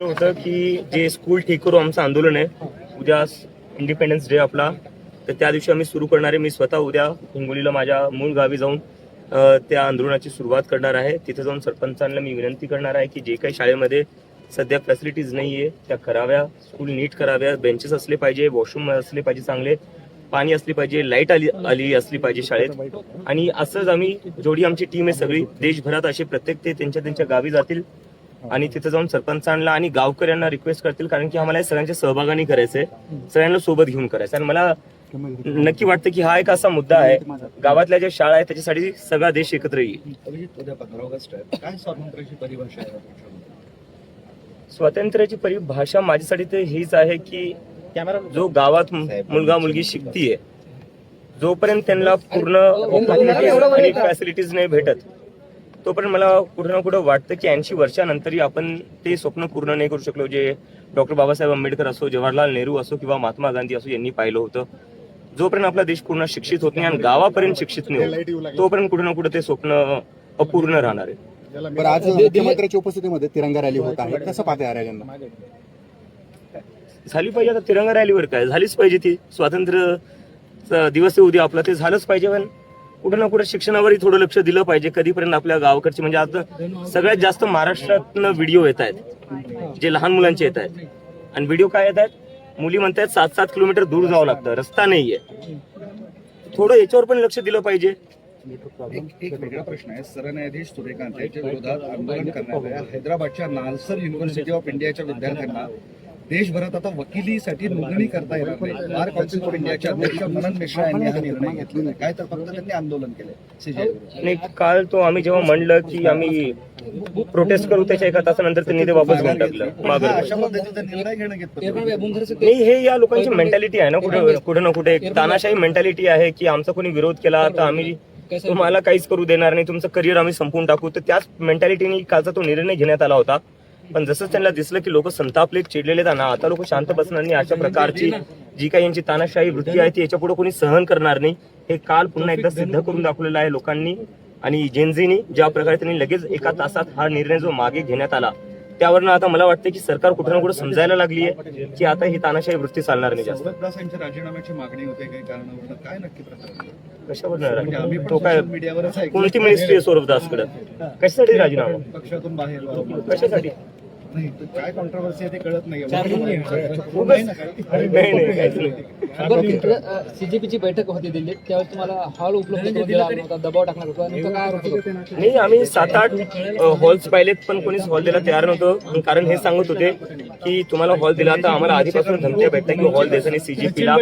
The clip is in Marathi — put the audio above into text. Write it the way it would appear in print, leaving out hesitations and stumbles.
होतं की जे स्कूल ठीक करू आमचं आंदोलन आहे उद्या इंडिपेंडन्स डे आपला, तर त्या दिवशी आम्ही सुरू करणार आहे. मी स्वतः उद्या हिंगोलीला माझ्या मूळ गावी जाऊन त्या आंदोलनाची सुरुवात करणार आहे. तिथे जाऊन सरपंचांना मी विनंती करणार आहे की जे काही शाळेमध्ये सध्या फॅसिलिटीज नाहीये त्या कराव्या, स्कूल नीट कराव्या, बेंचेस असले पाहिजे, वॉशरूम असले पाहिजे, चांगले पाणी असली पाहिजे, लाईट आली असली पाहिजे शाळेत. आणि असंच आम्ही जेवढी आमची टीम आहे सगळी देशभरात असे प्रत्येक ते त्यांच्या गावी जातील आणि तिथे जाऊन सरपंचांना आणि गावकऱ्यांना रिक्वेस्ट करतील, कारण की आम्हाला सगळ्यांच्या सहभागाने करायचंय, सगळ्यांना सोबत घेऊन करायचं. आणि मला नक्की वाटतं की हा एक असा मुद्दा आहे, गावातल्या ज्या शाळा आहेत त्याच्यासाठी सगळा देश एकत्र येईल. उद्या 15 ऑगस्ट आहे, काय स्वातंत्र्याची परिभाषा आहे? स्वातंत्र्याची परिभाषा माझ्यासाठी तर हीच आहे की जो गावात मुलगा मुलगी शिकतीये, जोपर्यंत त्यांना पूर्ण ऑपॉर्च्युनिटीज आणि फॅसिलिटीज नाही भेटत, तोपर्यंत मला कुठं ना कुठं वाटतं की 80 वर्षानंतरही आपण ते स्वप्न पूर्ण नाही करू शकलो, जे डॉक्टर बाबासाहेब आंबेडकर असो, जवाहरलाल नेहरू असो किंवा महात्मा गांधी असो यांनी पाहिलं होतं. जोपर्यंत आपला देश पूर्ण शिक्षित होत नाही आणि गावापर्यंत शिक्षित नाही होत, तोपर्यंत कुठं ना कुठं ते स्वप्न अपूर्ण राहणार आहे. बरं, आज मुख्यमंत्र्यांच्या उपस्थितीमध्ये तिरंगा रॅली होत आहे, कसं पाहते या रॅलींना? झाली पाहिजे. आता तिरंगा रॅलीवर काय, झालीच पाहिजे. ती स्वातंत्र्य दिवस आहे उद्या आपला, ते झालंच पाहिजे. पण कुठं ना कुठं शिक्षणावरही थोडं लक्ष दिलं पाहिजे. कधीपर्यंत आपल्या गावाकडचे, म्हणजे आता सगळ्यात जास्त महाराष्ट्रातनं व्हिडिओ येत आहेत जे लहान मुलांचे येत आहेत. आणि व्हिडिओ काय येत आहेत, मुली म्हणतात 7-7 किलोमीटर दूर जावं लागतं, रस्ता नाहीये. थोडं याच्यावर पण लक्ष दिलं पाहिजे. एक वेगळा प्रश्न आहे. सरन्यायाधीश सूर्यकांत यांच्या विरोधात आंदोलन करणाऱ्या हैदराबादच्या नालसर युनिव्हर्सिटी ऑफ इंडियाच्या विद्यार्थ्यांना देशभरात आता वकिलीसाठी नोंदणी करता येणार नाही. बार काउन्सिल ऑफ इंडियाचे अध्यक्ष मनन मिश्रा यांनी हा निर्णय घेतलेला आहे. काय तर फक्त त्यांनी आंदोलन केलंय सीजे. नाही, काल तो आम्ही जेव्हा म्हणलं की आम्ही प्रोटेस्ट करू, त्याच्या एका तासानंतर त्यांनी ते वापस घेऊन टाकलं मागं. अशा पद्धतीचा निर्णय घेणं घेतलं नाही, हे या लोकांची मेंटॅलिटी आहे ना, कुठे ना कुठे एक तानाशाही मेंटॅलिटी आहे की आमचा कोणी विरोध केला तर आम्ही तुम्हाला काहीच करू देणार नाही, तुमचं करिअर आम्ही संपवून टाकू. तर त्याच मेंटॅलिटीने कालचा तो निर्णय घेण्यात आला होता. पण जसं त्यांना दिसलं की लोक संतापले, चिडलेले ना, आता लोक शांत बसणार नाही. अशा प्रकारची जी काही यांची तानाशाही वृत्ती आहे ती याच्या पुढे कोणी सहन करणार नाही. हे काल पुन्हा एकदा सिद्ध करून दाखवलेलं आहे लोकांनी आणि जेनझीनी. ज्या प्रकारे त्यांनी लगेच एका तासात हा निर्णय जो मागे घेण्यात आला, त्यावरनं आता मला वाटतं की सरकार कुठे ना कुठे समजायला लागली आहे की आता ही तानाशाही वृत्ती चालणार नाही जास्त. सूर्यप्रकाशांच्या राजीनाम्याची मागणी होते काही कारणावरून, काय नक्की प्रकार? कशावर तो काय, कोणती मिनिस्ट्री आहे सौरभदासकडे? कशासाठी राजीनामा, पक्षातून बाहेर कशासाठी? नाही, काय कॉन्ट्रोवर्सी आहे ते कळत नाही. सीजेपीची बैठक होती दिल्लीत, त्यावेळेस तुम्हाला हॉल उपलब्ध करून दिला नव्हता, दबाव टाकणार होता, नेमकं काय आरोप होता? नाही, आम्ही 7-8 हॉल्स पाहिलेत, पण कोणीच हॉल द्यायला तयार नव्हतं. कारण हे सांगत होते की तुम्हाला हॉल दिला तर आम्हाला आधीपासून धमक्या भेटल्या की हॉल द्यायचं नाही CGP ला.